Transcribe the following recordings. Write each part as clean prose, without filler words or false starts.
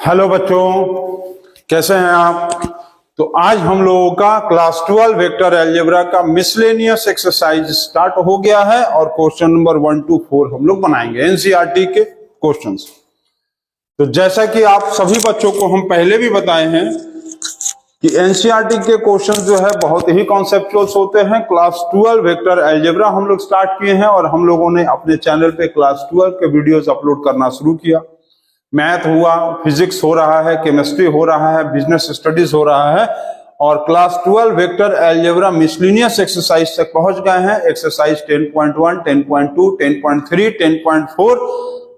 Hello बच्चों, कैसे हैं आप। तो आज हम लोगों का क्लास 12 वेक्टर अलजेब्रा का मिसलेनियस एक्सरसाइज स्टार्ट हो गया है और क्वेश्चन नंबर 1 to 4 हम लोग बनाएंगे एनसीईआरटी के क्वेश्चंस। तो जैसा कि आप सभी बच्चों को हम पहले भी बताए हैं कि एनसीईआरटी के क्वेश्चन जो है बहुत ही कॉन्सेप्चुअल्स होते हैं। क्लास 12 वेक्टर अलजेब्रा हम लोग स्टार्ट किए हैं और हम लोगों ने अपने चैनल पे क्लास 12 के वीडियोस अपलोड करना शुरू किया। मैथ हुआ, फिजिक्स हो रहा है, केमिस्ट्री हो रहा है, बिजनेस स्टडीज हो रहा है और class 12 vector algebra miscellaneous exercise तक पहुंच गए हैं। एक्सरसाइज 10.1, 10.2, 10.3, 10.4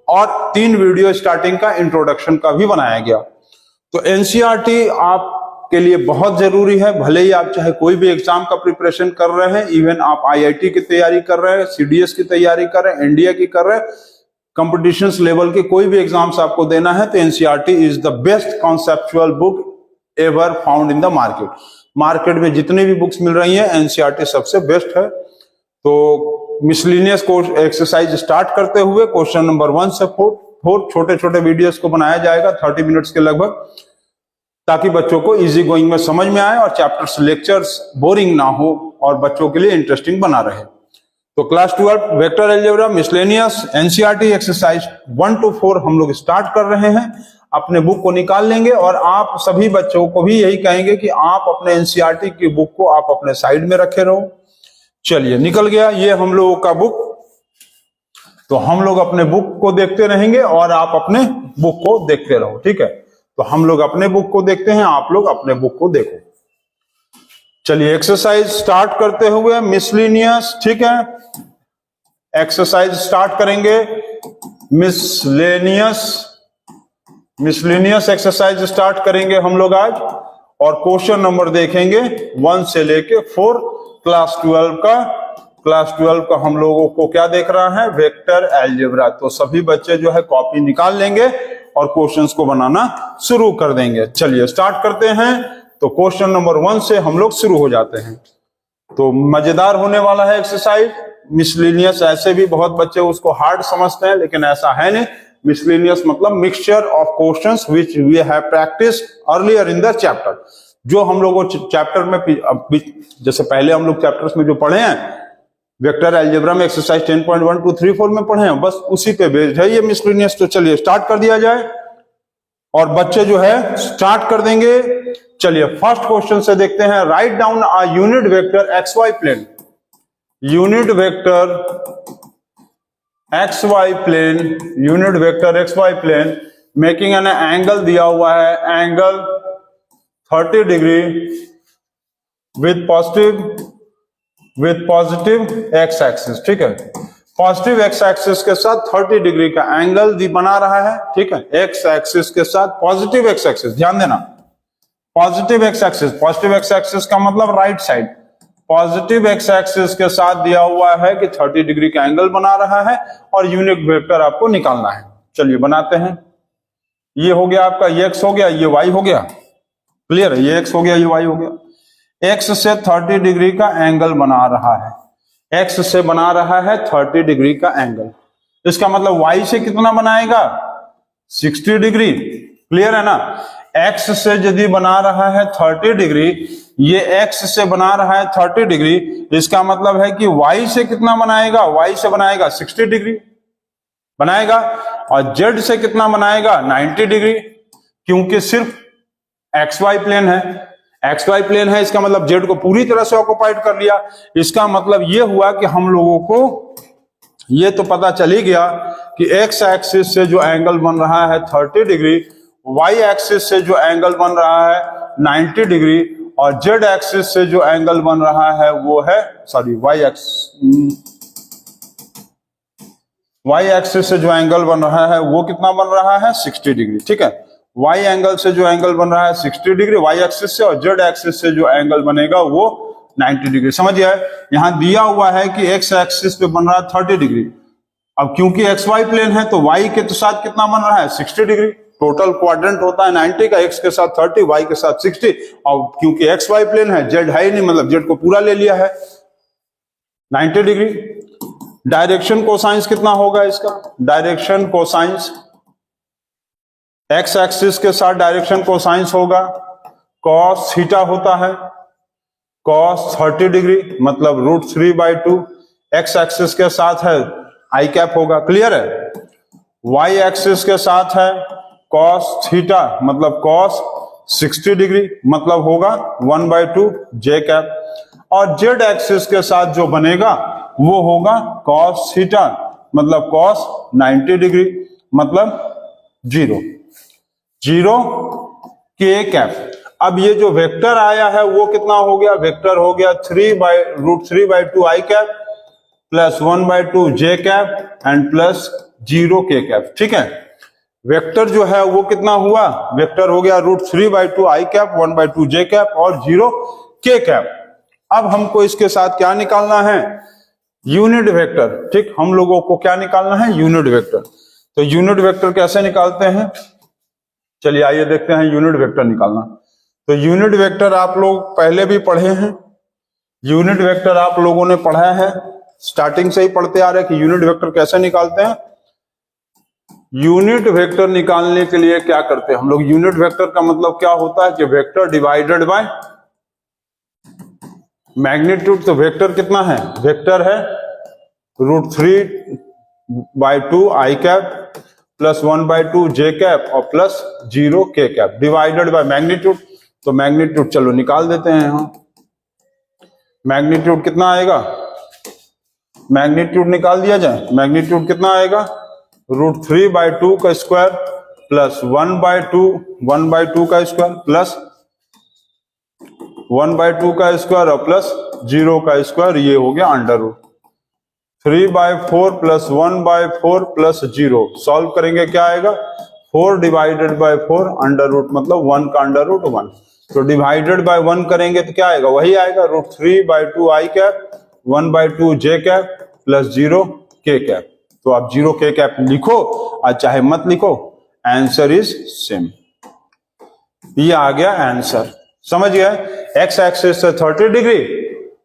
और 3 वीडियो स्टार्टिंग का इंट्रोडक्शन का भी बनाया गया। तो एनसीईआरटी आपके लिए बहुत जरूरी है। भले ही आप चाहे कोई भी एग्जाम का प्रिपरेशन कर रहे हैं, इवन आप आईआईटी की तैयारी कर रहे हैं, सीडीएस की तैयारी कर रहे हैं, एनडीए की कर रहे हैं, कंपटीशंस लेवल के कोई भी एग्जाम्स आपको देना है तो NCERT is the best conceptual book ever found in the market. Market में जितनी भी बुक्स मिल रही हैं एनसीईआरटी सबसे बेस्ट है। तो मिसलेनियस कोर्स एक्सरसाइज स्टार्ट करते हुए क्वेश्चन नंबर 1 से 4 छोटे छोटे वीडियोस को बनाया जाएगा 30 मिनट्स के लगभग, ताकि बच्चों को इजी गोइंग में समझ में आए और चैप्टर्स लेक्चर्स बोरिंग ना हो और बच्चों के लिए इंटरेस्टिंग बना रहे। तो class 12 vector algebra miscellaneous NCERT exercise 1 to 4 हम लोग स्टार्ट कर रहे हैं। अपने बुक को निकाल लेंगे और आप सभी बच्चों को भी यही कहेंगे कि आप अपने एनसीईआरटी की बुक को आप अपने साइड में रखे रहो। चलिए, निकल गया ये हम लोगों का बुक। तो हम लोग अपने बुक को देखते रहेंगे और आप अपने बुक को देखते रहो, ठीक है। तो हम लोग अपने बुक को देखते हैं, आप लोग अपने बुक को देखो। चलिए, एक्सरसाइज स्टार्ट करते हुए मिसलेनियस, ठीक है, एक्सरसाइज स्टार्ट करेंगे। मिसलेनियस एक्सरसाइज स्टार्ट करेंगे हम लोग आज और क्वेश्चन नंबर देखेंगे 1 से लेके 4 क्लास 12 का। क्लास 12 का हम लोगों को क्या देख रहा है, वेक्टर अलजेब्रा। तो सभी बच्चे जो है कॉपी निकाल लेंगे और क्वेश्चंस को बनाना शुरू कर देंगे। चलिए स्टार्ट करते हैं। तो क्वेश्चन नंबर 1 से हम लोग शुरू हो जाते हैं। तो मजेदार होने वाला है एक्सरसाइज। मिसलेनियस ऐसे भी बहुत बच्चे उसको हार्ड समझते हैं, लेकिन ऐसा है नहीं। मिसलेनियस मतलब mixture of questions which we have practised earlier in the chapter. जो हम लोगों चैप्टर में जैसे पहले हम लोग चैप्टर्स में जो पढ़े हैं वेक्टर अलजेब्रा में एक्सरसाइज 10.1 to 3, 4 में पढ़े हैं, बस उसी पे बेस्ड है ये मिसलेनियस। तो चलिए स्टार्ट कर दिया जाए और बच्चे जो है स्टार्ट कर देंगे। चलिए फर्स्ट क्वेश्चन से देखते हैं। Write down a unit vector X Y plane. Unit vector X Y plane, unit vector X Y plane making an angle दिया हुआ है, angle 30 degree with positive X axis, ठीक है। पॉजिटिव एक्स एक्सिस के साथ 30 डिग्री का angle बना रहा है, ठीक है। एक्स एक्सिस के साथ पॉजिटिव एक्स एक्सिस, ध्यान देना, positive X axis. Positive X axis का मतलब right side. Positive X axis के साथ दिया हुआ है कि 30 डिग्री का एंगल बना रहा है और यूनिट वेक्टर आपको निकालना है। चलिए बनाते हैं। ये हो गया आपका, ये एक्स हो गया, ये वाई हो गया, क्लियर है। ये एक्स हो गया, ये वाई हो गया। एक्स से 30 डिग्री का एंगल बना रहा है, एक्स से बना रहा है 30 डिग्री का एंगल। इसका मतलब वाई से कितना बनाएगा, 60 डिग्री, क्लियर है ना। एक्स से यदि बना रहा है 30 डिग्री, ये एक्स से बना रहा है 30 डिग्री, इसका मतलब है कि वाई से कितना बनाएगा, वाई से बनाएगा 60 डिग्री बनाएगा। और जेड से कितना बनाएगा, 90 डिग्री, क्योंकि सिर्फ एक्स वाई प्लेन है। एक्स वाई प्लेन है, इसका मतलब जेड को पूरी तरह से ऑक्युपाइड कर लिया। इसका मतलब ये हुआ कि हम लोगों को ये तो पता चल ही गया कि एक्स एक्सिस से जो एंगल बन रहा है 30 डिग्री, वाई एक्सिस से जो एंगल बन रहा है 90 डिग्री और जेड एक्सिस से जो एंगल बन रहा है वो है, सॉरी, वाई एक्सिस से जो एंगल बन रहा है वो कितना बन रहा है, 60 डिग्री, ठीक है। वाई एंगल से जो एंगल बन रहा है 60 डिग्री वाई एक्सिस से, और जेड एक्सिस से जो एंगल बनेगा वो 90 डिग्री। समझिए, यहां दिया हुआ है कि एक्स एक्सिस पे बन रहा है 30 डिग्री। अब क्योंकि एक्स वाई प्लेन है तो वाई के तो साथ कितना बन रहा है, 60 डिग्री। टोटल क्वाड्रेंट होता है 90 का, एक्स के साथ 30, वाई के साथ 60। और क्योंकि एक्स वाई प्लेन है, जेड है ही नहीं, मतलब जेड को पूरा ले लिया है 90 डिग्री। डायरेक्शन कोसाइंस कितना होगा इसका, डायरेक्शन कोसाइंस एक्स एक्सिस के साथ डायरेक्शन कोसाइंस होगा, कॉस थीटा होता है, कॉस 30 डिग्री मतलब √3/2। एक्स एक्सिस के साथ है आई कैप होगा, क्लियर है। वाई एक्सिस के साथ है कॉस थीटा मतलब कॉस 60 डिग्री मतलब होगा 1/2 जे कैप। और जेड एक्सिस के साथ जो बनेगा वो होगा कॉस थीटा मतलब कॉस 90 डिग्री मतलब 0 के कैप। अब ये जो वेक्टर आया है वो कितना हो गया, वेक्टर हो गया √3/2 i cap plus 1/2 j cap and plus 0 k cap. ठीक है, वेक्टर जो है वो कितना हुआ, वेक्टर हो गया √3/2 आई कैप 1/2 जे कैप और 0 के कैप। अब हमको इसके साथ क्या निकालना है, यूनिट वेक्टर। ठीक, हम लोगों को क्या निकालना है, यूनिट वेक्टर। तो यूनिट वेक्टर कैसे निकालते हैं, चलिए आइए देखते हैं यूनिट वेक्टर निकालना। तो यूनिट वेक्टर आप लोग पहले भी पढ़े हैं, यूनिट वेक्टर आप लोगों ने पढ़ा है, स्टार्टिंग से ही पढ़ते आ रहे हैं कि यूनिट वेक्टर कैसे निकालते हैं। यूनिट वेक्टर निकालने के लिए क्या करते हैं हम लोग, यूनिट वेक्टर का मतलब क्या होता है कि वेक्टर डिवाइडेड बाय मैग्नीट्यूड। तो वेक्टर कितना है, वेक्टर है √3/2 i cap plus 1/2 j cap और plus 0 k cap divided by magnitude. तो मैग्नीट्यूड चलो निकाल देते हैं यहां, मैग्नीट्यूड कितना आएगा, मैग्नीट्यूड निकाल दिया जाए। मैग्नीट्यूड कितना आएगा, √3/2 का स्क्वायर प्लस 1/2 का स्क्वायर प्लस 1/2 का स्क्वायर और प्लस 0 का स्क्वायर, ये हो गया √3/4 प्लस 1/4 प्लस 0। सॉल्व करेंगे क्या आएगा, 4 डिवाइडेड बाय 4 √, मतलब 1 का √1। तो डिवाइडेड बाय 1 करेंगे तो क्या आएगा, वही आएगा √3/2 i cap 1/2 j cap plus 0 k cap. तो आप 0 के कैप लिखो और चाहे मत लिखो, आंसर इज सेम। ये आ गया आंसर, समझ गए। एक्स एक्सिस से 30 डिग्री,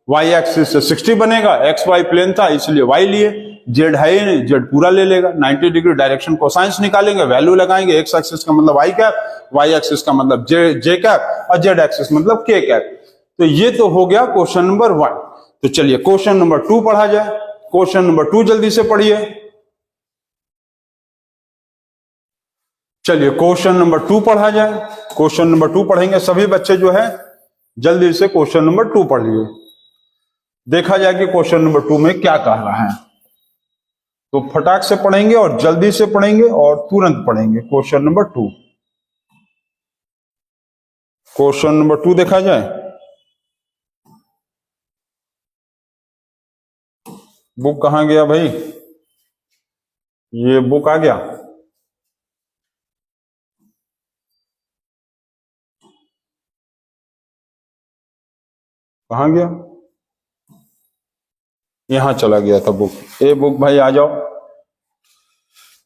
वाई एक्सिस से 60 बनेगा, एक्स वाई प्लेन था इसलिए वाई लिए, जेड है ही नहीं, जेड पूरा ले लेगा। 90 डिग्री डायरेक्शन कोसाइंस निकालेंगे, वैल्यू लगाएंगे, एक्स एक्सिस का मतलब आई कैप, वाई एक्सिस का मतलब जे कैप और जेड एक्सिस मतलब के कैप। तो ये तो हो गया क्वेश्चन नंबर 1। तो चलिए क्वेश्चन नंबर 2 पढ़ा जाए। क्वेश्चन नंबर 2 जल्दी से पढ़िए। चलिए क्वेश्चन नंबर 2 पढ़ा जाए। क्वेश्चन नंबर 2 पढ़ेंगे, सभी बच्चे जो है जल्दी से क्वेश्चन नंबर 2 पढ़िए, देखा जाए कि क्वेश्चन नंबर 2 में क्या कह रहा है। तो फटाक से पढ़ेंगे और जल्दी से पढ़ेंगे और तुरंत पढ़ेंगे। क्वेश्चन नंबर 2, क्वेश्चन नंबर 2 देखा जाए। बुक कहां गया भाई, ये बुक आ गया, कहां गया, यहां चला गया था बुक। ए बुक भाई आ जाओ,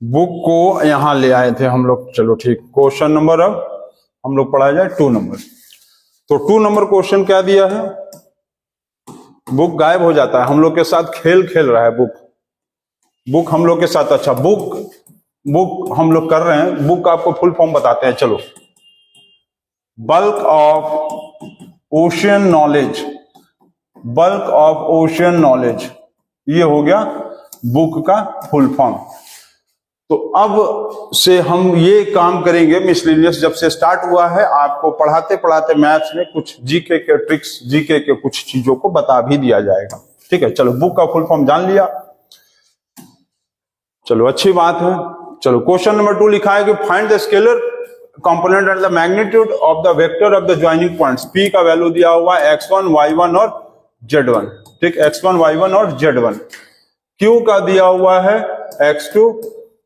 बुक को यहां ले आए थे हम लोग। चलो ठीक, क्वेश्चन नंबर अब हम लोग पढ़ा जाए 2 नंबर। तो 2 नंबर क्वेश्चन क्या दिया है, बुक गायब हो जाता है, हम लोग के साथ खेल खेल रहा है बुक हम लोग के साथ। अच्छा बुक हम लोग कर रहे हैं, बुक का आपको फुल फॉर्म बताते हैं। चलो, bulk of ocean knowledge, bulk of ocean knowledge, ये हो गया बुक का फुल फॉर्म। तो अब से हम ये काम करेंगे, मिसलेनियस जब से स्टार्ट हुआ है आपको पढ़ाते पढ़ाते मैथ्स में कुछ जीके के ट्रिक्स, जीके के कुछ चीजों को बता भी दिया जाएगा। ठीक है, चलो बुक का फुल फॉर्म जान लिया, चलो अच्छी बात है। चलो क्वेश्चन नंबर 2 लिखा है कि find the scalar component and the magnitude of the vector of the joining points. P का वैल्यू दिया हुआ है x1 y1 और z1। ठीक, x1 y1 और z1। q का दिया हुआ है x2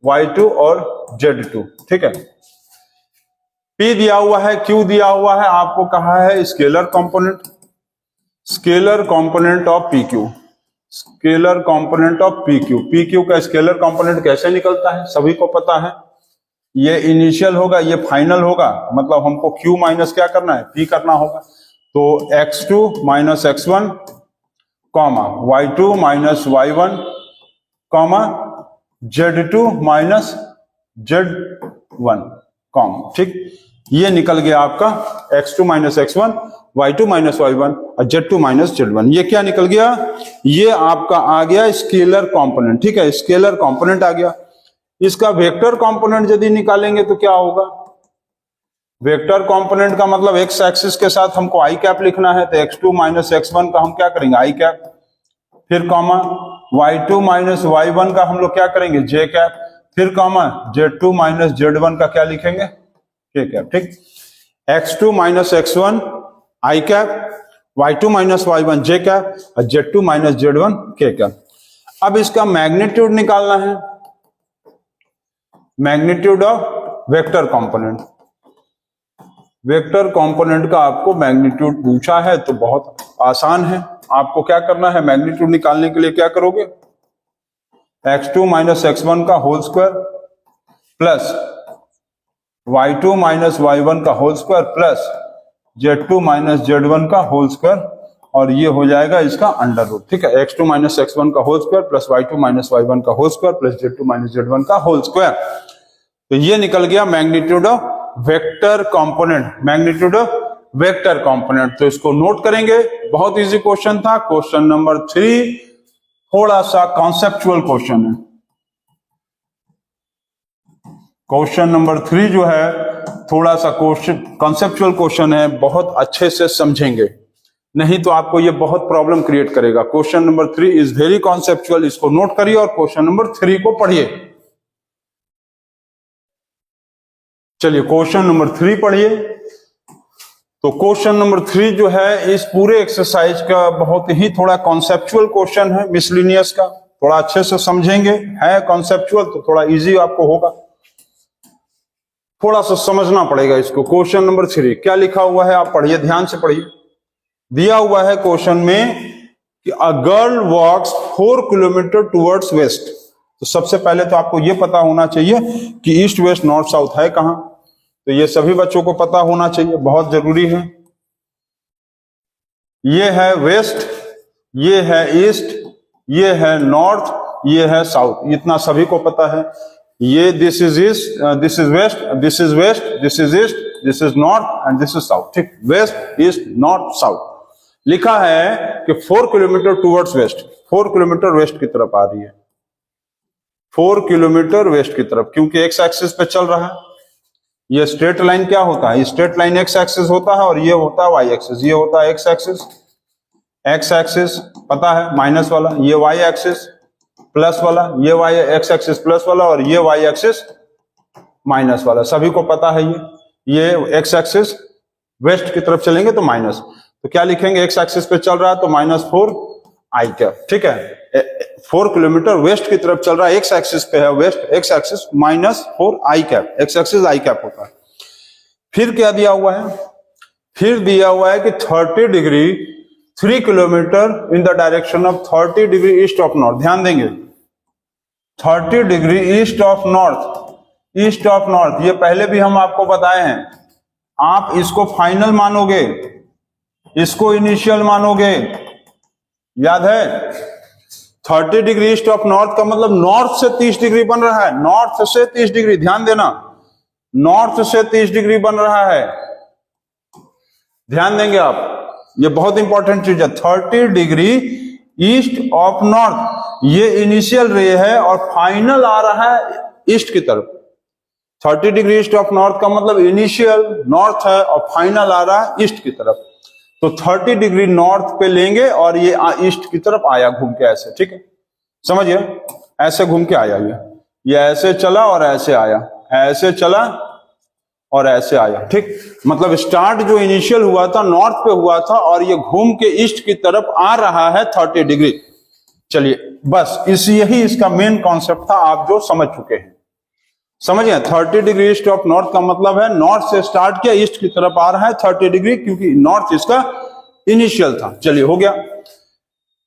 y2 और z2। ठीक है, p दिया हुआ है, q दिया हुआ है, आपको कहा है scalar component, scalar component of pq, scalar component of pq का स्केलर कंपोनेंट कैसे निकलता है सभी को पता है, ये इनिशियल होगा, ये फाइनल होगा, मतलब हमको q माइनस क्या करना है, p करना होगा। तो x2 minus x1 comma y2 minus y1 comma z2 minus z1 common, ठीक। ये निकल गया आपका x2 minus x1, y2 minus y1 और z2 माइनस z1। ये क्या निकल गया? ये आपका आ गया स्केलर कंपोनेंट, ठीक है, स्केलर कंपोनेंट आ गया। इसका वेक्टर कंपोनेंट यदि निकालेंगे तो क्या होगा? वेक्टर कंपोनेंट का मतलब एक्स एक्सिस के साथ हमको आई कैप लिखना है, तो x2 माइनस x1 का हम क्या करेंगे? आई कैप, फिर कॉमा y2 माइनस y1 का हम लोग क्या करेंगे? जे कैप, फिर कॉमा z2 माइनस z1 का क्या लिखेंगे? के कैप, ठीक। x2 माइनस x1 आई कैप, y2 माइनस y1 जे कैप और z2 माइनस z1 के कैप। अब इसका मैग्नीट्यूड निकालना है, magnitude of vector component. Vector component का आपको मैग्नीट्यूड पूछा है तो बहुत आसान है। आपको क्या करना है? मैग्नीट्यूड निकालने के लिए क्या करोगे? x2 माइनस x1 का whole square plus y2 minus y1 का whole square plus z2 minus z1 का होल स्क्वायर, और ये हो जाएगा इसका अंडर रूट, ठीक है। x2 माइनस x1 का whole square plus y2 minus y1 का whole square plus z2 minus z1 का होल स्क्वायर। तो ये निकल गया magnitude of vector component, magnitude of vector component. तो इसको नोट करेंगे, बहुत इजी क्वेश्चन था। क्वेश्चन नंबर 3 थोड़ा सा कॉन्सेप्चुअल क्वेश्चन है। क्वेश्चन नंबर 3 जो है थोड़ा सा क्वेश्चन कॉन्सेप्चुअल क्वेश्चन है, बहुत अच्छे से समझेंगे, नहीं तो आपको ये बहुत प्रॉब्लम क्रिएट करेगा। Question number 3 is very conceptual, इसको नोट करिए और क्वेश्चन नंबर 3 को पढ़िए। चलिए क्वेश्चन नंबर 3 पढ़िए। तो क्वेश्चन नंबर 3 जो है इस पूरे एक्सरसाइज का बहुत ही थोड़ा कॉन्सेप्चुअल क्वेश्चन है, मिसलिनियस का, थोड़ा अच्छे से समझेंगे। है कॉन्सेप्चुअल तो थोड़ा इजी आपको होगा, थोड़ा सा समझना पड़ेगा इसको। क्वेश्चन नंबर 3 क्या लिखा हुआ है आप पढ़िए, ध्यान से पढ़िए। दिया हुआ है क्वेश्चन में कि a girl walks 4 kilometre towards west. तो सबसे पहले तो आपको यह पता होना चाहिए कि ईस्ट वेस्ट नॉर्थ साउथ है कहां, तो ये सभी बच्चों को पता होना चाहिए, बहुत जरूरी है। ये है वेस्ट, ये है ईस्ट, ये है नॉर्थ, ये है साउथ, इतना सभी को पता है। ये this is east, this is west, this is west, this is east, this is north and this is south, ठीक। वेस्ट ईस्ट नॉर्थ साउथ लिखा है कि 4 kilometre towards west, 4 kilometre west की तरफ आ रही है, 4 किलोमीटर वेस्ट की तरफ, क्योंकि एक्स एक्सिस पे चल रहा है। ये स्ट्रेट लाइन क्या होता है? स्ट्रेट लाइन एक्स एक्सिस होता है और ये होता है वाई एक्सिस। ये होता है एक्स एक्सिस, एक्स एक्सिस पता है माइनस वाला, ये वाई एक्सिस प्लस वाला, ये वाई एक्स एक्सिस प्लस वाला और ये वाई एक्सिस माइनस वाला, सभी को पता है। ये एक्स एक्सिस वेस्ट की तरफ चलेंगे तो माइनस, तो क्या लिखेंगे? एक्स एक्सिस पे चल रहा है तो -4 आई कैप, ठीक है। 4 किलोमीटर वेस्ट की तरफ चल रहा है, एक्स एक्सिस पे है waste, x axis -4 i cap, x axis I cap होता है। फिर क्या दिया हुआ है? फिर दिया हुआ है कि 30 degree 3 kilometre in the direction of 30 degree east of north. ध्यान देंगे, 30 degree east of north, east of north, ये पहले भी हम आपको बताए हैं। आप इसको फाइनल मानोगे, इसको इनिशियल मानोगे, याद है? 30 डिग्री ईस्ट ऑफ नॉर्थ का मतलब नॉर्थ से 30 डिग्री बन रहा है, नॉर्थ से 30 डिग्री, ध्यान देना, नॉर्थ से 30 डिग्री बन रहा है, ध्यान देंगे आप, ये बहुत इंपॉर्टेंट चीज है। 30 डिग्री ईस्ट ऑफ नॉर्थ, ये इनिशियल रे है और फाइनल आ रहा है ईस्ट की तरफ। 30 डिग्री ईस्ट ऑफ नॉर्थ का मतलब इनिशियल नॉर्थ है और फाइनल आ रहा है ईस्ट की तरफ। तो 30 डिग्री नॉर्थ पे लेंगे और ये ईस्ट की तरफ आया घूम के ऐसे, ठीक है, समझिए, ऐसे घूम के आया, ये ऐसे चला और ऐसे आया, ऐसे चला और ऐसे आया, ठीक। मतलब स्टार्ट जो इनिशियल हुआ था नॉर्थ पे हुआ था और ये घूम के ईस्ट की तरफ आ रहा है 30 डिग्री। चलिए बस यही इसका मेन कॉन्सेप्ट था, आप जो समझ चुके हैं, समझिए। 30 डिग्री ईस्ट ऑफ नॉर्थ का मतलब है नॉर्थ से स्टार्ट किया, ईस्ट की तरफ आ रहा है 30 डिग्री, क्योंकि नॉर्थ इसका इनिशियल था। चलिए हो गया।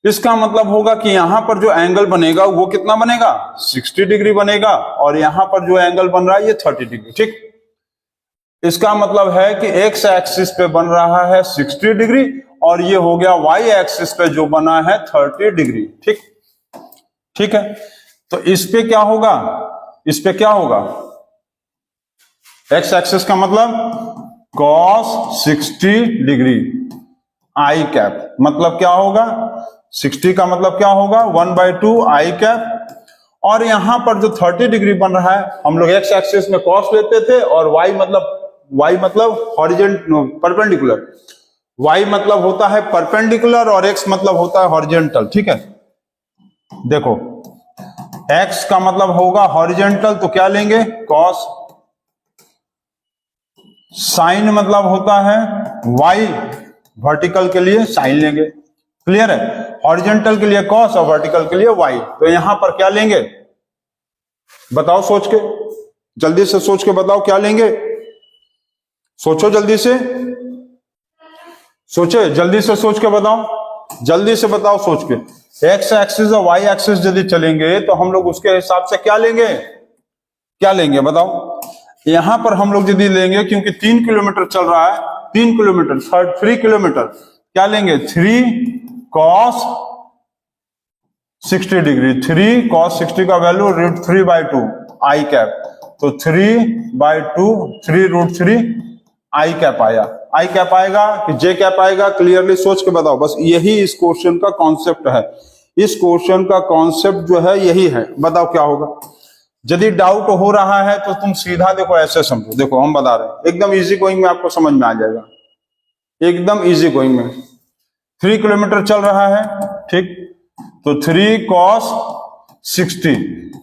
इसका मतलब होगा कि यहां पर जो एंगल बनेगा वो कितना बनेगा? 60 डिग्री बनेगा, और यहां पर जो एंगल बन रहा है ये 30 डिग्री, ठीक। इसका मतलब है कि एक्स एक्सिस पे बन रहा है 60 डिग्री और ये हो गया वाई एक्सिस पे जो बना है 30 डिग्री, ठीक, ठीक है। तो इस पे क्या होगा? इस पे क्या होगा? एक्स एक्सिस का मतलब cos 60 डिग्री आई कैप, मतलब क्या होगा 60 का मतलब क्या होगा 1/2 आई कैप। और यहां पर जो 30 डिग्री बन रहा है, हम लोग एक्स एक्सिस में cos लेते थे और y मतलब परपेंडिकुलर, y मतलब होता है परपेंडिकुलर और x मतलब होता है हॉरिजॉन्टल। ठीक है, देखो x का मतलब होगा हॉरिजॉन्टल तो क्या लेंगे cos, साइन मतलब होता है y, वर्टिकल के लिए साइन लेंगे। क्लियर है, हॉरिजॉन्टल के लिए cos और वर्टिकल के लिए y। तो यहां पर क्या लेंगे बताओ, सोच के जल्दी से सोच के बताओ क्या लेंगे, सोचो जल्दी से, सोचे जल्दी से सोच के बताओ, जल्दी से बताओ सोच के। एक्स एक्सिस और वाई एक्सिस यदि चलेंगे तो हम लोग उसके हिसाब से क्या लेंगे, क्या लेंगे बताओ। यहां पर हम लोग यदि लेंगे, क्योंकि 3 किलोमीटर चल रहा है, 3 किलोमीटर 3 किलोमीटर, क्या लेंगे 3 cos 60 डिग्री, 3 cos 60 का वैल्यू √3/2 आई कैप, तो 3/2 3√3 आई कैप आया। आई कैप आएगा कि जे कैप आएगा, क्लियरली सोच के बताओ। बस यही इस क्वेश्चन का कॉन्सेप्ट है, इस क्वेश्चन का कॉन्सेप्ट जो है यही है। बताओ क्या होगा। यदि डाउट हो रहा है तो तुम सीधा देखो ऐसे समझो, देखो हम बता रहे हैं एकदम इजी गोइंग में, आपको समझ में आ जाएगा, एकदम इजी गोइंग में। 3 किलोमीटर चल रहा है, ठीक, तो 3 cos 60,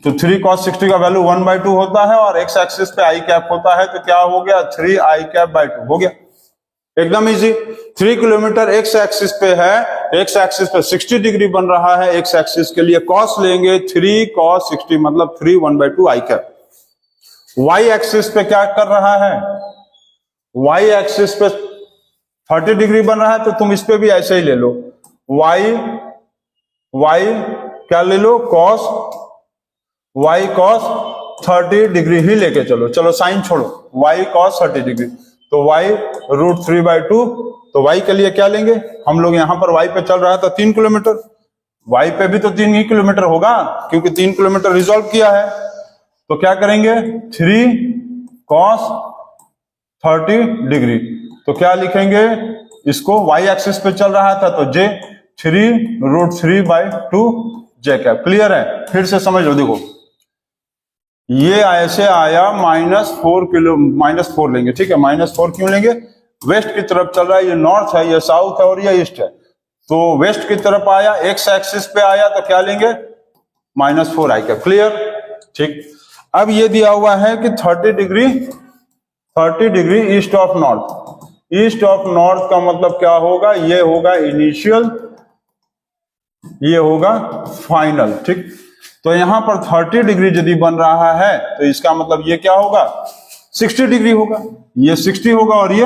तो 3 cos 60 का वैल्यू 1/2 होता है और एक्स एक्सिस पे आई कैप होता है, तो क्या हो गया 3 आई कैप बाई 2 हो गया, एकदम इजी। 3 किलोमीटर एक्स एक्सिस पे है, एक्स एक्सिस पे 60 डिग्री बन रहा है, एक्स एक्सिस के लिए cos लेंगे 3 cos 60 मतलब 3 1/2 आई कैप। वाई एक्सिस पे क्या कर रहा है, वाई एक्सिस पे 30 डिग्री बन रहा है, तो तुम इस पे भी ऐसे ही ले लो, y क्या ले लो cos, y cos 30 डिग्री ही लेके चलो, चलो साइन छोड़ो, y cos 30 डिग्री, तो y √3/2, तो y के लिए क्या लेंगे हम लोग, यहां पर y पे चल रहा था 3 किलोमीटर, y पे भी तो 3 ही किलोमीटर होगा, क्योंकि 3 किलोमीटर रिजॉल्व किया है, तो क्या करेंगे 3 cos 30 डिग्री, तो क्या लिखेंगे इसको, y एक्सिस पे चल रहा था तो j 3√3/2 जे कैप। क्लियर है, फिर से समझ लो, देखो ये ऐसे आया -4 लेंगे, ठीक है, -4 क्यों लेंगे, वेस्ट की तरफ चल रहा है, ये नॉर्थ है, ये साउथ है और ये ईस्ट है, तो वेस्ट की तरफ आया, एक्स एक्सिस पे आया तो क्या लेंगे -4 आई कैप। क्लियर, ठीक। अब ये दिया हुआ है कि 30 degree east of north, east of north का मतलब क्या होगा, ये होगा इनिशियल, ये होगा फाइनल, ठीक। तो यहां पर 30 डिग्री यदि बन रहा है तो इसका मतलब ये क्या होगा 60 डिग्री होगा, ये 60 होगा और ये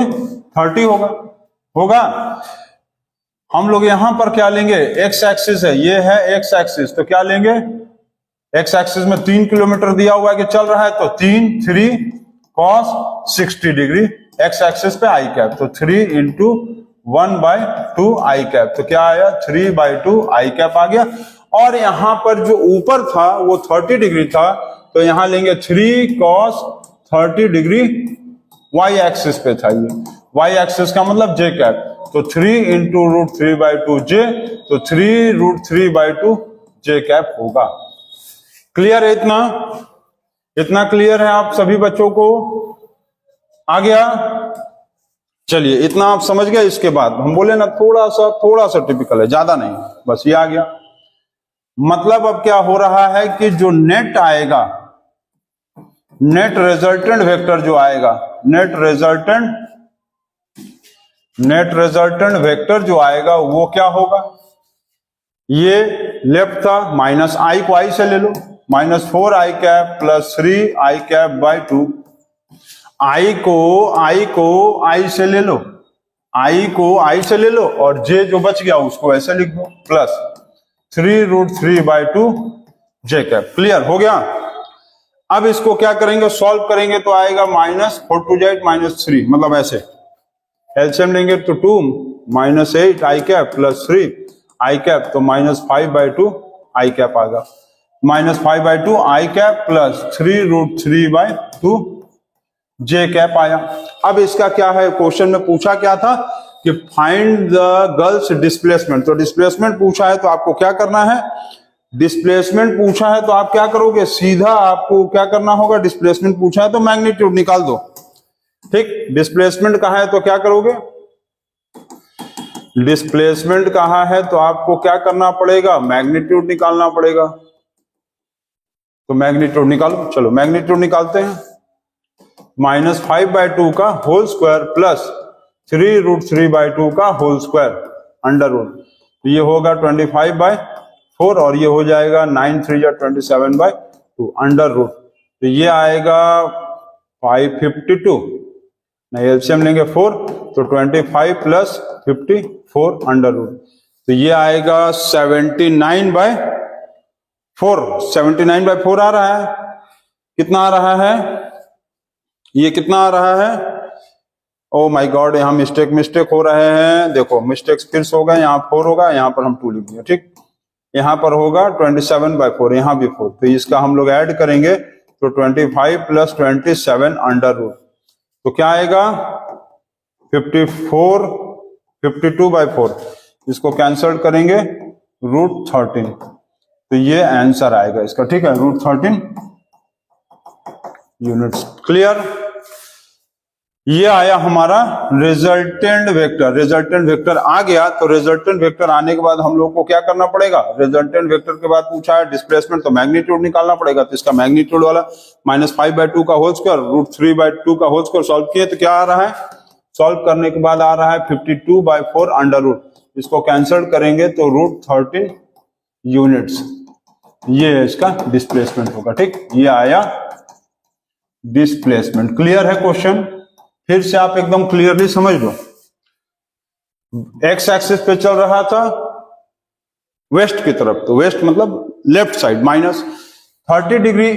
30 होगा। हम लोग यहां पर क्या लेंगे, एक्स एक्सिस है, ये है एक्स एक्सिस, तो क्या लेंगे, एक्स एक्सिस में 3 किलोमीटर दिया हुआ है कि चल रहा है, तो 3 cos 60 डिग्री, एक्स एक्सिस पे आई कैप, तो 3 × 1/2 आई कैप, तो क्या आया 3/2 आई कैप आ गया। और यहां पर जो ऊपर था वो 30 डिग्री था, तो यहां लेंगे 3 cos 30 डिग्री, वाई एक्सिस पे था, ये वाई एक्सिस का मतलब जे कैप, तो 3 × √3/2 जे, तो 3√3/2 जे कैप होगा। क्लियर है, इतना क्लियर है आप सभी बच्चों को, आ गया। चलिए इतना आप समझ गए। इसके बाद हम बोले ना थोड़ा सा टिपिकल है, ज्यादा नहीं, बस ये आ गया। मतलब अब क्या हो रहा है कि जो नेट आएगा, नेट रिजल्टेंट वेक्टर जो आएगा, नेट रिजल्टेंट वेक्टर जो आएगा वो क्या होगा, ये लेफ्ट था, -i को i से ले लो, -4 i cap plus 3 i cap by 2, i को i से ले लो, i को i से ले लो, और j जो बच गया उसको ऐसे लिख दो, प्लस 3√3/2 जे कैप। क्लियर हो गया। अब इसको क्या करेंगे, सॉल्व करेंगे तो आएगा -4 2 -3, मतलब ऐसे एलसीएम लेंगे तो 2 -8 आई कैप प्लस 3 आई कैप, तो -5/2 आई कैप आ गया, -5/2 आई कैप प्लस 3√3/2 जे कैप आया। अब इसका क्या है, क्वेश्चन में पूछा क्या था कि फाइंड द गर्ल्स डिस्प्लेसमेंट। तो डिस्प्लेसमेंट पूछा है तो आपको क्या करना है, डिस्प्लेसमेंट पूछा है तो आप क्या करोगे, सीधा आपको क्या करना होगा, डिस्प्लेसमेंट पूछा है तो मैग्नीट्यूड निकाल दो। ठीक, डिस्प्लेसमेंट कहा है तो क्या करोगे, डिस्प्लेसमेंट कहा है तो आपको क्या करना पड़ेगा, मैग्नीट्यूड निकालना पड़ेगा। तो मैग्नीट्यूड निकालो, चलो मैग्नीट्यूड निकालते हैं। -5/2 का होल स्क्वायर प्लस 3√3/2 का होल स्क्वायर अंडर रूट। तो ये होगा 25/4 और ये हो जाएगा 9 3 या 27/2 अंडर रूट। तो ये आएगा 552, नहीं एलसीएम लेंगे 4, तो 25 प्लस 54 अंडर रूट। तो ये आएगा 79/4। 79/4 आ रहा है, कितना आ रहा है, ये कितना आ रहा है, ओ माय गॉड यहाँ मिस्टेक हो रहे हैं, देखो मिस्टेक्स फिर से हो गए, यहाँ 4 होगा, यहाँ पर हम 2 लिख दिए। ठीक, यहाँ पर होगा 27/4, यहाँ भी 4, तो इसका हम लोग ऐड करेंगे तो 25 प्लस 27 अंडर रूट। तो क्या आएगा 54, 52/4, इसको कैंसल करेंगे √13, तो ये आंसर आएगा इसका। ठीक है, √13 यूनिट्स। क्लियर, ये आया हमारा रिजल्टेंट वेक्टर। रिजल्टेंट वेक्टर आ गया, तो रिजल्टेंट वेक्टर आने के बाद हम लोग को क्या करना पड़ेगा, रिजल्टेंट वेक्टर के बाद पूछा है डिस्प्लेसमेंट, तो मैग्नीट्यूड निकालना पड़ेगा। तो इसका मैग्नीट्यूड वाला -5/2 का होल स्क्वायर √3/2 का होल स्क्वायर सॉल्व किए तो क्या आ रहा है, सॉल्व करने के बाद आ रहा है 52/4 अंडर रूट। इसको कैंसल करेंगे तो √13 यूनिट्स, ये इसका डिस्प्लेसमेंट होगा। ठीक, ये आया डिस्प्लेसमेंट। क्लियर है क्वेश्चन, फिर से आप एकदम क्लियरली समझ लो। एक्स एक्सिस पे चल रहा था वेस्ट की तरफ, तो वेस्ट मतलब लेफ्ट साइड, -30 डिग्री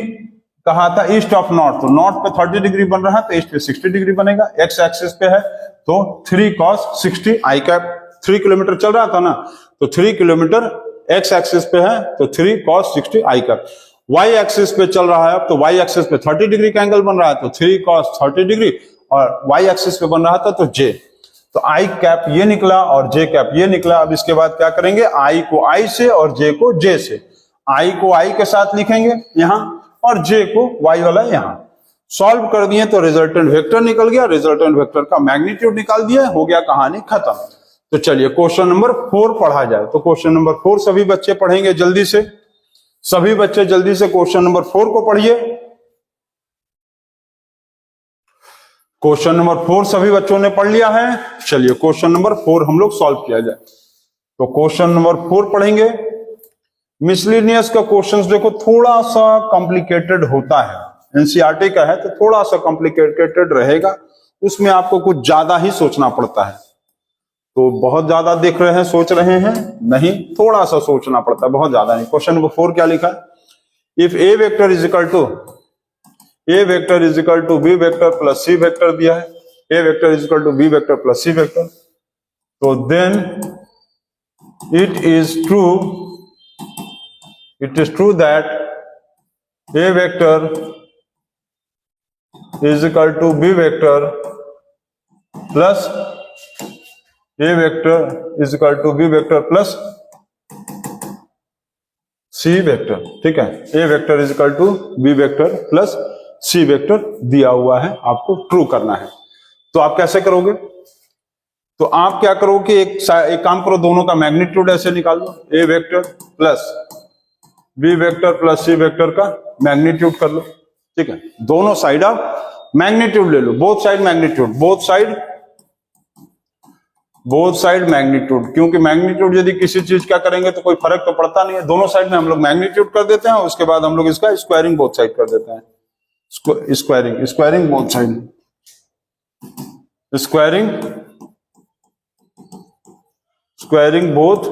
कहा था ईस्ट ऑफ नॉर्थ, तो नॉर्थ पे 30 डिग्री बन रहा है तो ईस्ट पे 60 डिग्री बनेगा। एक्स एक्सिस पे है तो 3 cos 60 आई कैप, 3 किलोमीटर चल रहा था ना, तो 3 किलोमीटर एक्स एक्सिस पे है तो 3 cos 60 आई कैप। वाई एक्सिस पे चल रहा है, अब तो वाई एक्सिस पे 30 डिग्री का एंगल बन रहा है तो 3 cos 30 डिग्री, और वाई एक्सिस पे बन रहा था तो जे, तो आई कैप ये निकला और जे कैप ये निकला। अब इसके बाद क्या करेंगे, आई को आई से और जे को जे से, आई को आई के साथ लिखेंगे यहां और जे को वाई वाला यहां। सॉल्व कर दिए तो रिजल्टेंट वेक्टर निकल गया, रिजल्टेंट वेक्टर का मैग्नीट्यूड निकाल दिया, हो गया कहानी खत्म। तो चलिए क्वेश्चन नंबर 4 पढ़ा जाए। तो क्वेश्चन नंबर 4 सभी बच्चे पढ़ेंगे जल्दी से, सभी बच्चे जल्दी से क्वेश्चन नंबर 4 को पढ़िए। क्वेश्चन नंबर 4 सभी बच्चों ने पढ़ लिया है। चलिए क्वेश्चन नंबर 4 हम लोग सॉल्व किया जाए। तो क्वेश्चन नंबर 4 पढ़ेंगे। मिसलेनियस का क्वेश्चंस देखो थोड़ा सा कॉम्प्लिकेटेड होता है, एनसीईआरटी का है तो थोड़ा सा कॉम्प्लिकेटेड रहेगा, उसमें आपको कुछ ज्यादा ही सोचना पड़ता है। तो बहुत ज्यादा देख रहे हैं, सोच रहे हैं, नहीं, थोड़ा सा सोचना पड़ता है, बहुत ज्यादा नहीं। क्वेश्चन नंबर 4 क्या लिखा है, if a vector is equal to B vector plus C vector दिया है, ए vector is equal to B vector plus C vector, तो then it is true that a vector is equal to B vector plus a vector is equal to B vector plus C vector. ठीक है, ए vector is equal to B vector plus C vector दिया हुआ है, आपको true करना है। तो आप कैसे करोगे, तो आप क्या करोगे, एक काम करो, दोनों का मैग्नीट्यूड ऐसे निकाल लो, a vector plus b vector plus C vector का मैग्नीट्यूड कर लो। ठीक है, दोनों साइड आप मैग्नीट्यूड ले लो, both side magnitude, both side magnitude, क्योंकि मैग्नीट्यूड यदि किसी चीज का करेंगे तो कोई फर्क तो पड़ता नहीं है। दोनों साइड में हम लोग मैग्नीट्यूड कर देते हैं, उसके बाद हम लोग इसका स्क्वायरिंग बोथ साइड कर देते हैं। Squaring both side, squaring both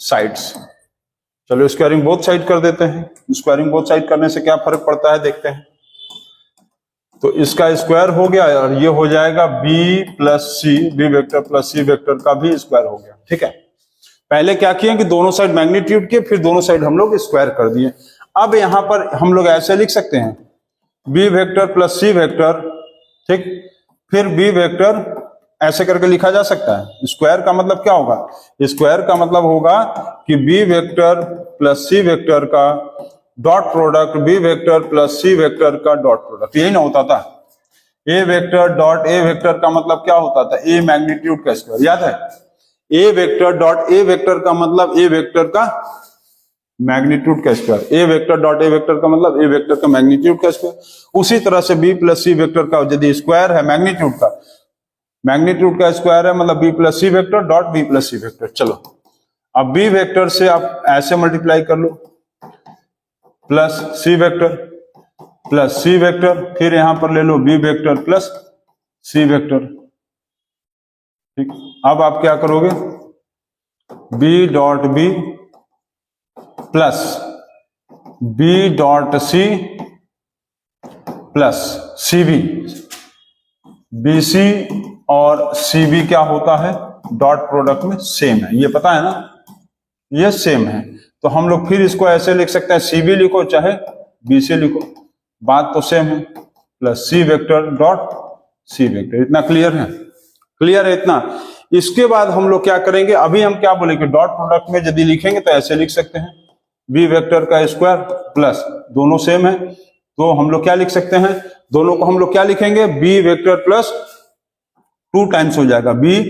sides. चलो स्क्वायरिंग बोथ साइड कर देते हैं। स्क्वायरिंग बोथ साइड करने से क्या फर्क पड़ता है देखते हैं। तो इसका स्क्वायर हो गया और ये हो जाएगा B plus C, B vector plus सी वेक्टर का भी स्क्वायर हो गया। ठीक है, पहले क्या किए कि दोनों साइड मैग्नीट्यूड किए, फिर दोनों साइड हम लोग स्क्वायर कर दिए। अब यहां पर हम लोग ऐसे लिख सकते हैं, बी वेक्टर प्लस सी वेक्टर ठीक। फिर बी वेक्टर ऐसे करके लिखा जा सकता है। स्क्वायर का मतलब क्या होगा? स्क्वायर का मतलब होगा कि बी वेक्टर प्लस सी वेक्टर का dot product B vector plus सी वेक्टर का डॉट प्रोडक्ट, यही ना होता था। A vector dot A vector का मतलब क्या होता था? ए मैग्नीट्यूड का स्क्वायर, याद है? ए वेक्टर डॉट ए वेक्टर का मतलब ए वेक्टर का मैग्नीट्यूड का square, A vector dot A vector का मतलब ए वेक्टर का मैग्नीट्यूड का स्क्वायर। उसी तरह से बी प्लस सी वेक्टर का यदि स्क्वायर है मैग्नीट्यूड का स्क्वायर है मतलब B plus C vector dot B plus C vector. चलो अब बी वेक्टर से आप ऐसे मल्टीप्लाई कर लो, प्लस सी वेक्टर, फिर यहां पर ले लो बी वेक्टर प्लस सी वेक्टर। ठीक, अब आप क्या करोगे? B dot B plus B dot C plus C B. B C और सी बी क्या होता है? डॉट प्रोडक्ट में सेम है, ये पता है ना, ये सेम है। तो हम लोग फिर इसको ऐसे लिख सकते हैं, सी बी लिखो चाहे बी सी लिखो, बात तो सेम है, plus C vector dot C vector. इतना क्लियर है? क्लियर है इतना? इसके बाद हम लोग क्या करेंगे, अभी हम क्या बोलेंगे, डॉट प्रोडक्ट में यदि लिखेंगे तो ऐसे लिख सकते हैं, बी वेक्टर का स्क्वायर प्लस, दोनों सेम है तो हम लोग क्या लिख सकते हैं, दोनों को हम लोग क्या लिखेंगे, बी वेक्टर प्लस 2 टाइम्स हो जाएगा बी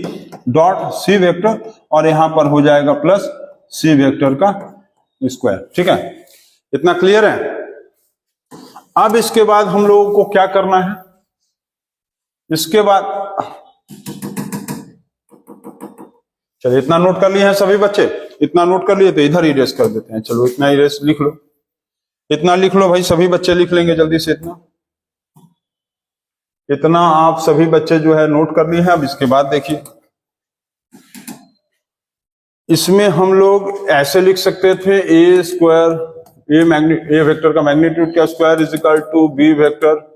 डॉट सी वेक्टर और यहां पर हो जाएगा प्लस सी वेक्टर का स्क्वायर। ठीक है, इतना क्लियर है? अब इसके बाद हम लोगों को क्या करना है, इसके बाद चलिए इतना नोट कर लिए हैं सभी बच्चे? इतना नोट कर लिए तो इधर इरेज कर देते हैं। चलो इतना इरेज लिख लो, इतना लिख लो भाई, सभी बच्चे लिख लेंगे जल्दी से। इतना आप सभी बच्चे जो है नोट कर लिए हैं। अब इसके बाद देखिए, इसमें हम लोग ऐसे लिख सकते थे, ए स्क्वायर ए वेक्टर का मैग्नीट्यूड का square is equal to B vector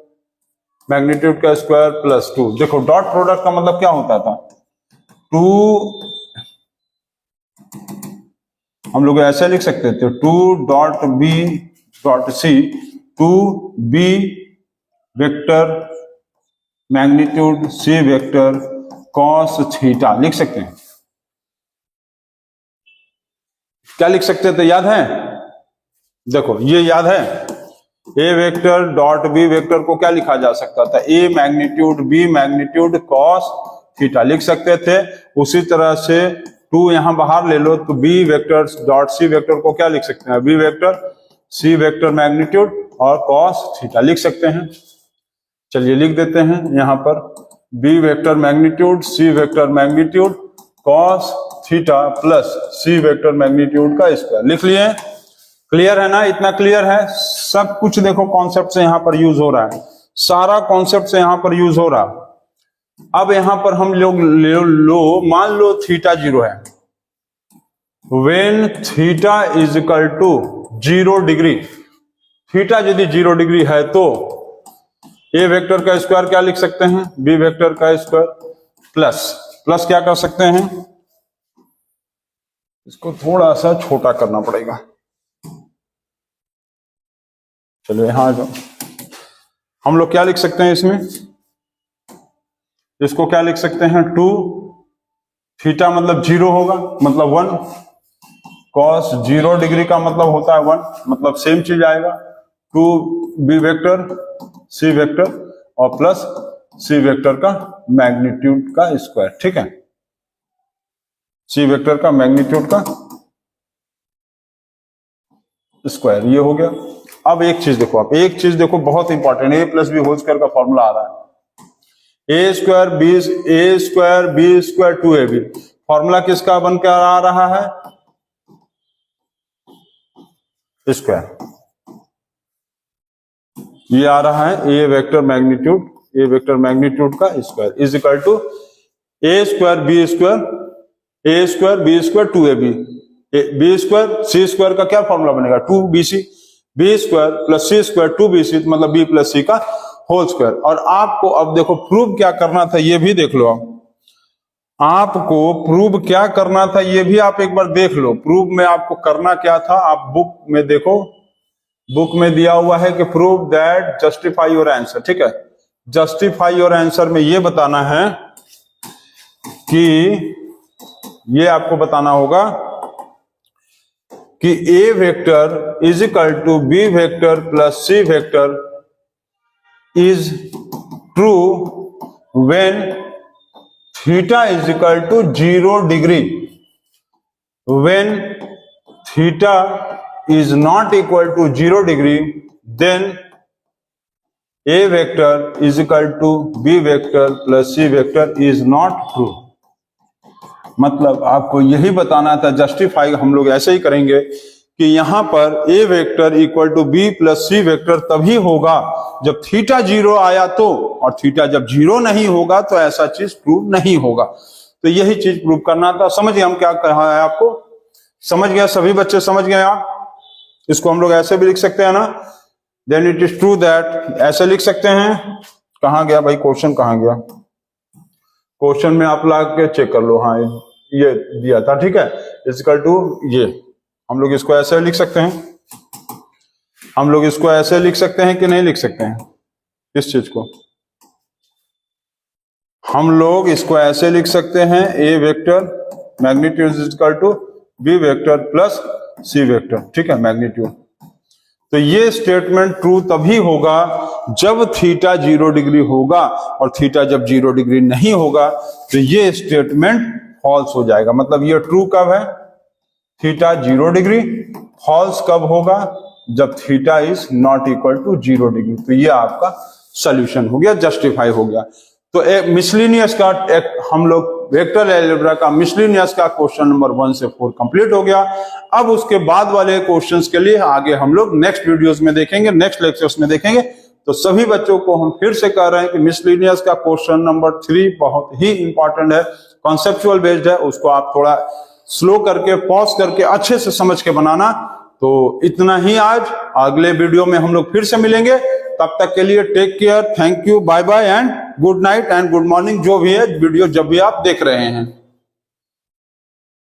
magnitude का स्क्वायर प्लस 2। देखो डॉट प्रोडक्ट का मतलब क्या होता था, 2, हम लोग ऐसे लिख सकते थे 2 dot B dot C 2 B vector magnitude C vector cos theta लिख सकते हैं। क्या लिख सकते थे, याद है? देखो ये याद है, ए वेक्टर डॉट बी वेक्टर को क्या लिखा जा सकता था, A magnitude B magnitude cos theta लिख सकते थे। उसी तरह से 2 यहां बाहर ले लो तो B vector dot C vector को क्या लिख सकते हैं, B vector C vector magnitude और कॉस थीटा लिख सकते हैं। चलिए लिख देते हैं यहां पर, B vector magnitude C vector magnitude cos theta plus सी वेक्टर मैग्नीट्यूड का स्क्वायर लिख लिए। क्लियर है ना? इतना क्लियर है? सब कुछ देखो कॉन्सेप्ट से यहां पर यूज हो रहा है, सारा कॉन्सेप्ट से यहां पर यूज हो रहा है। अब यहां पर हम लोग लो मान लो थीटा 0 है, when theta is equal to 0 degree, theta यदि 0 डिग्री है तो ए वेक्टर का स्क्वायर क्या लिख सकते हैं, बी वेक्टर का स्क्वायर प्लस क्या कर सकते हैं, इसको थोड़ा सा छोटा करना पड़ेगा। चलो यहां आ जाओ, हम लोग क्या लिख सकते हैं इसमें, इसको क्या लिख सकते हैं, 2 थीटा मतलब 0 होगा मतलब 1, कॉस 0 डिग्री का मतलब होता है 1, मतलब सेम चीज आएगा, 2 बी वेक्टर सी वेक्टर और प्लस सी वेक्टर का मैग्नीट्यूड का स्क्वायर। ठीक है, सी वेक्टर का मैग्नीट्यूड का स्क्वायर, ये हो गया। अब एक चीज देखो, आप एक चीज देखो बहुत important, A plus B whole square का फॉर्मूला आ रहा है, A square B square 2ab, formula किसका बन के आ रहा है, स्क्वायर, ये आ रहा है ए वेक्टर मैग्नीट्यूड का square is equal to A square B square 2ab, B square C square का क्या फॉर्मूला बनेगा, 2bc, B square plus C square 2bc मतलब बी प्लस सी का होल स्क्वायर। और आपको अब देखो प्रूव क्या करना था, ये भी देख लो, आपको प्रूव क्या करना था ये भी आप एक बार देख लो। प्रूव में आपको करना क्या था, आप बुक में देखो, बुक में दिया हुआ है कि prove that justify your answer. ठीक है, जस्टिफाई और आंसर में ये बताना है कि ये आपको बताना होगा कि A vector is equal to B vector plus C vector is true when theta is equal to 0 degree. When theta is not equal to 0 degree, then A vector is equal to B vector plus C vector is not true। मतलब आपको यही बताना था, justify हम लोग ऐसे ही करेंगे कि यहां पर A vector equal to B plus C vector तभी होगा जब थीटा 0 आया तो, और थीटा जब 0 नहीं होगा तो ऐसा चीज प्रूव नहीं होगा। तो यही चीज प्रूव करना था। समझ गए हम क्या कहा है आपको? समझ गया सभी बच्चे? समझ गए आप? इसको हम लोग ऐसे भी लिख सकते हैं ना, then it is true that, ऐसे लिख सकते हैं। कहां गया भाई क्वेश्चन, कहां गया क्वेश्चन में? आप ला के चेक कर लो। हाँ ये दिया था, ठीक है, इक्वल टू ये। हम लोग इसको ऐसे लिख सकते हैं, हम लोग इसको ऐसे लिख सकते हैं कि नहीं लिख सकते हैं? इस चीज को हम लोग इसको ऐसे लिख सकते हैं, A vector magnitude is equal to B vector plus C vector, ठीक है, मैग्नीट्यूड। तो ये स्टेटमेंट ट्रू तभी होगा जब थीटा 0 डिग्री होगा, और थीटा जब 0 डिग्री नहीं होगा तो ये स्टेटमेंट फॉल्स हो जाएगा। मतलब ये ट्रू कब है? Theta 0 degree. फॉल्स कब होगा? जब theta is not equal to 0 degree. तो ये आपका सोल्यूशन हो गया, जस्टिफाई हो गया। तो एक मिसलिनियस का एक हम लोग वेक्टर अलजेब्रा का मिसलिनियस का क्वेश्चन नंबर 1 से 4 कंप्लीट हो गया। अब उसके बाद वाले क्वेश्चंस के लिए आगे हम लोग नेक्स्ट वीडियोस में देखेंगे, नेक्स्ट लेक्चर्स में देखेंगे। तो सभी बच्चों को हम फिर से कह रहे हैं कि मिसलिनियस का क्वेश्चन नंबर 3 बहुत ही इंपॉर्टेंट है, कॉन्सेप्चुअल बेस्ड है। उसको आप थोड़ा स्लो करके, पॉज करके अच्छे से समझ के बनाना। तो इतना ही आज, अगले वीडियो में हम लोग फिर से मिलेंगे। तब तक के लिए take care, thank you, bye bye and good night and good morning, जो भी है वीडियो जब भी आप देख रहे हैं।